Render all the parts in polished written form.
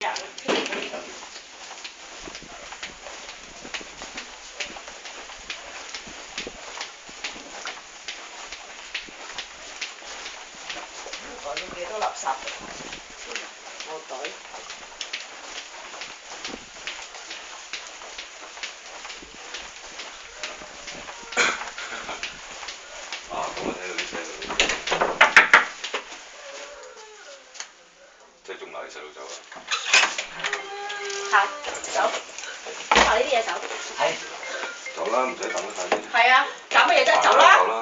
袋咗幾多垃圾？我袋。啊，咁我睇到啲細路，即係仲留啲細路走啊！行，走，攞埋呢啲嘢走。係。走啦，唔使等得太啲。係啊，搞乜嘢啫？走啦！走啦！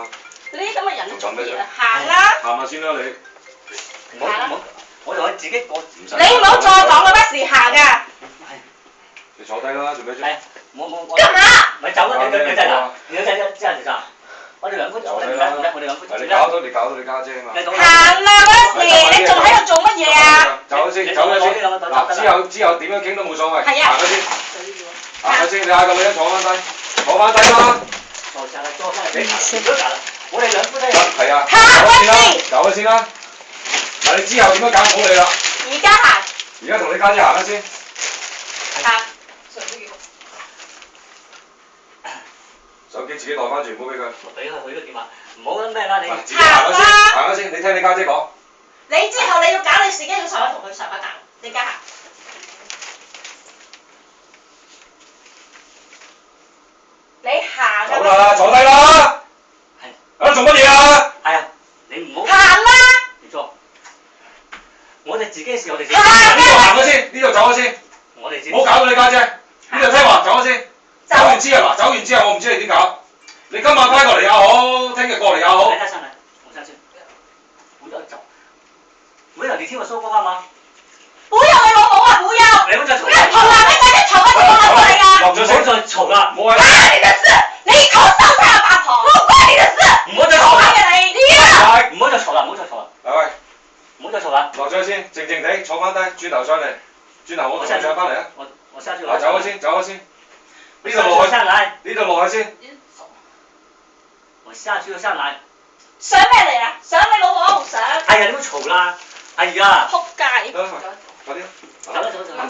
呢啲咁嘅人做乜嘢啊？行啦！行下先啦你。唔好，我同佢自己我。你唔好再講嗰筆事行啊！你坐低啦，做咩啫？係，我。幹嘛？咪走啦！你仔啦，你仔之後就走。我哋兩夫我哋兩夫。你搞到你家姐嘛？行啦嗰時，你仲喺度做乜嘢啊？走先，走咗先。嗱，之後點樣傾都冇所謂。係啊。行咗先。行咗先，你嗌個女人坐翻低，坐翻低啦。坐晒啦，坐翻嚟俾唔得啦。我哋兩夫妻。係啊。行咗先。走咗先啦。嗱，你之後點樣搞好你啦？而家行。而家同你家姐行啦先。行。手機自己袋翻住，唔好俾佢。我俾佢個電話，唔好咩啦你。自己行咗先，行咗先，你聽你家姐講。你之後你要搞你自己要上一同佢上一間，你而家行。你行啊！走啦，坐低啦。係。喺度做乜嘢啊？係啊，你唔好。行啦！唔錯。我哋自己嘅事我哋自己。呢度行咗先，呢度走咗先。我哋自己。唔好搞到你家姐。呢度聽話，走咗先。走完之後嗱，走完之後我唔知你點搞。你今晚翻過嚟也好，聽日過嚟也好。來，他上來，我上去。不要走，不要，你聽我說過話嗎？不要你老母啊！不要！你唔好再嘈。不要嘈啦！你快啲嘈啊！你講過嚟㗎。落咗聲。唔好再嘈啦。冇係。關你的事！你口收他啊，八婆！不關你的事！唔好再嘈啦。你啊！唔好再嘈啦，唔好再嘈啦。喂，唔好再嘈啦。落咗先，靜靜地坐翻低，轉頭上嚟，轉頭我同你上翻嚟啊。我下去。嗱，走咗先，走咗先。呢度落落去。上來。呢度落去先。我下去就上來。上咩嚟啊？上你老母上！哎呀，你唔好嘈啦！哎呀！仆街！得啦，快啲。走啦走啦走啦。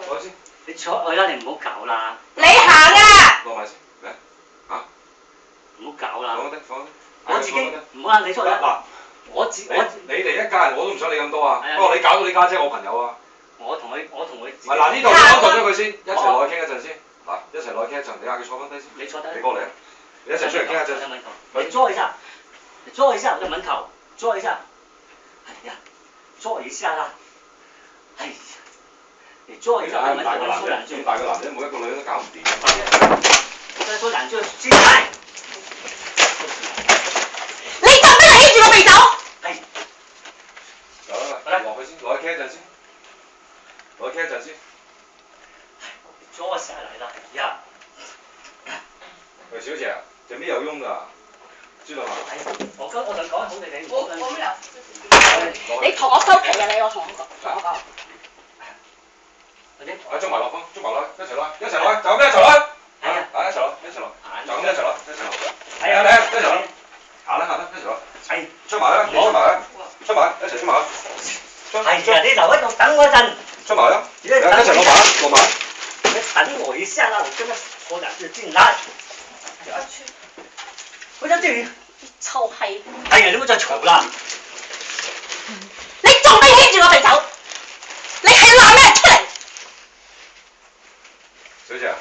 落先。你坐去啦，你唔好搞啦。你行啊！落埋先，嚟嚇。唔好搞啦。放低，放低。我自己唔好啊！你出嚟。嗱，你哋一家人我都唔想理咁多啊。不過你搞到你家姐我朋友啊。我同佢。嗱，呢度你講咗佢先，一齊落去傾一陣先。嗱，一齊落去傾一陣，你嗌佢坐翻低先。你坐低。你過嚟啊！你一齊出嚟傾一陣。你坐一下，你坐一下我的門口，坐一下。哎呀，坐一下啦。哎呀，你坐一下門口，大個男人，咁大個男人，每一個女人都搞唔掂。再說兩句進來。你做咩起住我未走？係。走啦，落去先，落去傾一陣先。落去傾一陣先。坐下來啦，呀！喂，小姐，這邊有用㗎，知道嗎？我想講好地地。我冇理由。你同我收皮啊！你我同我講。捉埋落風，捉埋落，一齊落，一齊落，就咁一齊落。係啊，一齊落，一齊落，就咁一齊落，一齊落。係啊，嚟啊，一齊落。行啦，行啦，一齊落。係。出埋啦，你出埋啦，出埋，一齊出埋啦。係啊，你留喺度等我一陣。出埋啦，一齊落埋啦，落埋。你等我一下啦，我跟他說兩句進來。我在這裡。臭閪！哎呀，你唔好再嘈啦！你仲未牽住我哋走？你係鬧咩出嚟？小姐，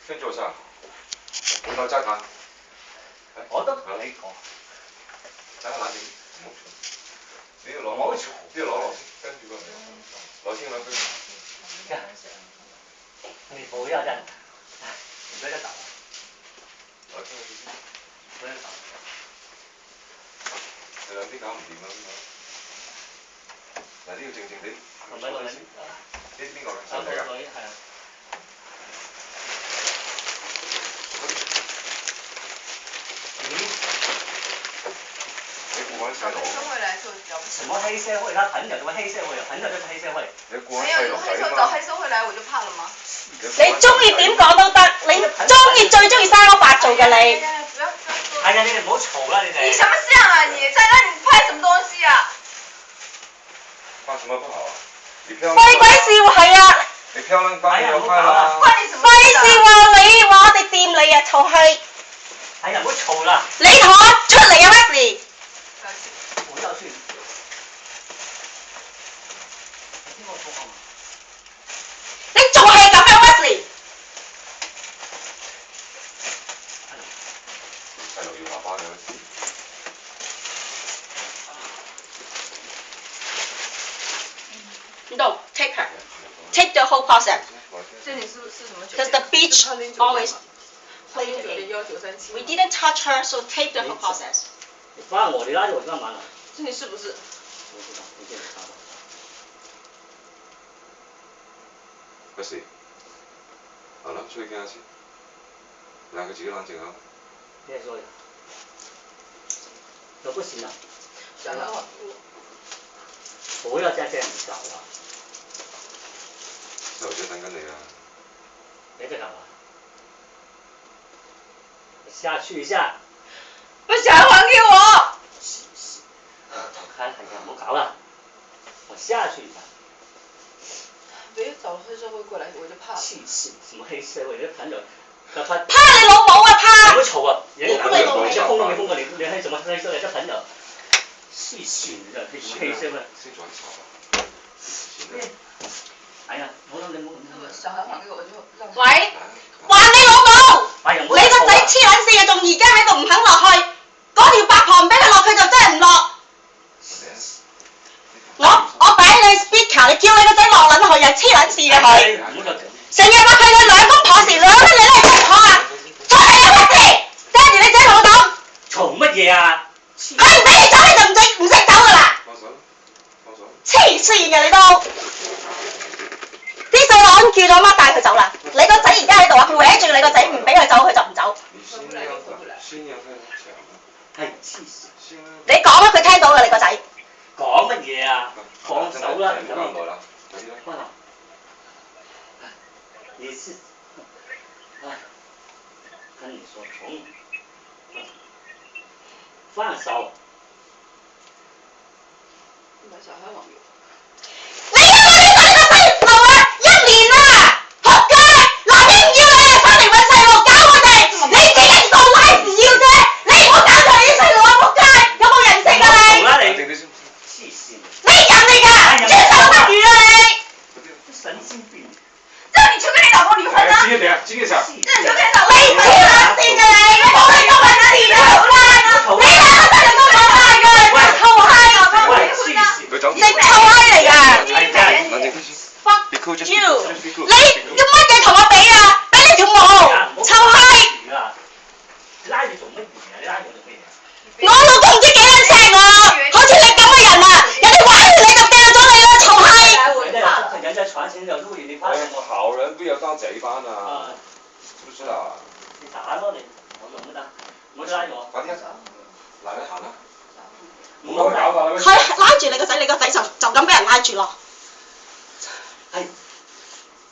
先做啥？你攞揸下。我都同你講。揸下冷靜，唔好嘈。呢度攞，唔好嘈。呢度攞落先，跟住個攞先兩句。你不要這樣，你不要再打了。攞先兩句先。不要打。你兩邊搞唔掂啦，嗱呢個靜靜地。唔係女。呢邊個嘅？細仔㗎。女係啊。你顧翻細路。什麼黑社會？他很早就黑社會了，很早就是黑社會。你顧翻細路仔啊嘛。找黑社會來我就怕了嗎？你中意點講都得，你最中意生嗰八做嘅你。哎呀，你哋唔好嘈啦，你哋。你什麼相啊你？在那你拍什麼東西啊？拍什麼不好啊？廢鬼笑係啊！你漂亮翻又開啦。費事話你話我哋掂你啊，嘈氣！哎呀，唔好嘈啦！你同我出嚟啊 Wesley！我要去。你聽我講啊！你仲係咁樣 Wesley！細路要爸爸嘅。No, take her. Take the whole process. 这里是什么酒 Because 店？ the beach always 欢迎酒店1937。 we didn't touch her, so take the whole process. 你放我，你拉着我干嘛呢？这里是不是？我知道，你先查吧。不是。好啦，出去傾下先。讓佢自己冷靜下。你說呀？都不行了。小孩網不要再這樣搞了。細路仔等緊你啊！別再搞了。你下去一下。把小孩還給我。走開，哎呀，唔好搞了。我下去一下。別找黑社會過來，我就怕了。氣死！什麼黑社會？你朋友，他怕你老母啊！怕！唔好嘈啊！人家你老母你封都沒封過你，你係什麼黑社會？這朋友，氣死你了！黑社會。先做啲茶。哎呀，冇諗你冇。小孩還給我就讓。喂，還你老母！哎呀，你個仔黐撚線啊，仲而家喺度唔肯落去，嗰條白旁俾佢落去就真係唔落。我擺你 speaker， 你叫你個仔落撚去啊，黐撚線嘅佢。成日話佢哋兩公婆事，兩個你都係公婆啊！出嚟啊 Wesley，揸住你仔同我走。嘈乜嘢啊？佢唔俾你走你就唔識走㗎啦。放手，放手。黐線嘅你都。啲細佬叫咗阿媽帶佢走啦，你個仔而家喺度啊，佢搲住你個仔唔俾佢走，佢就唔走。係黐線。你講啊，佢聽到㗎，你個仔。講乜嘢啊？放手啦！唔好咁耐啦，快啲啦。關啦！你是，哎，跟你說放手。把小孩網給我。你啊！你個細路啊，1年啦，仆街！嗱，你唔要你啊，翻嚟揾細路搞我哋，你自己做拉唔要啫，你唔好搞佢啲細路啊，仆街！有冇人性啊你？啦你。靜啲先。黐線。你人嚟㗎，專手不如啊你！神經病。讓你去跟你老公離婚啊！靜一點，靜一下。讓你去跟你老公你黐撚線㗎你！你冇你個問題㗎，好啦，你兩個真係都冇晒㗎，臭閪啊！喂，黐線。佢走。你臭閪嚟㗎！冷靜啲先。Be cool, just be You， cool, just be cool. 你要乜嘢同我比啊？比你條毛，臭閪！你拉住做乜嘢啊？你拉我做乜嘢？我老公唔知幾撚錫我，好似你咁嘅人啊，人哋玩完你就掉咗你啦，臭閪！人家傳情有錄影，你怕什麼？好人不要當賊班啊！啊！知唔知啊？你打咯你，我用得，唔好拉我。快啲啊！嚟啦，行啦！唔好搞法啦！佢拉住你個仔，你個仔就咁俾人拉住咯。係，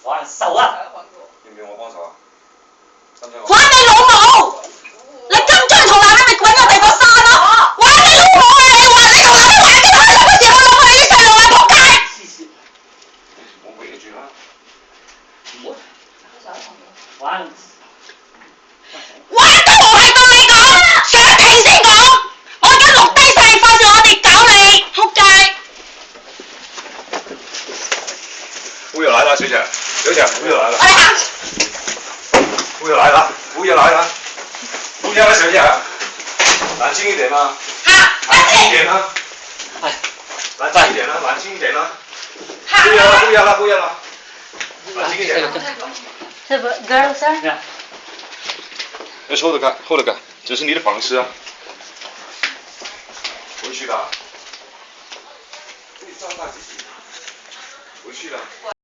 還手啊！要唔要我幫手啊？得唔得？玩你老母！你咁中意同男人咪滾我哋個山咯！玩你老母啊！你話你同男人玩幾開心嗰時，我老母你啲細路啊仆街！黐線，我圍住啦！唔好。玩。玩都唔係到你講，上庭先講。我而家錄低晒，費事我哋搞你，仆街！姑爺來啦，小姐，小姐，姑爺來啦，我哋行。姑爺來啦，姑爺來啦，姑爺啦，小姐，冷靜一點啦，冷靜一點啦，冷靜一點啦，冷靜一點啦，姑爺啦，姑爺啦，姑爺啦，冷靜一點啦。是不 girl sir？要抽得開，後得開，這是你的房事啊。回去吧。回去了。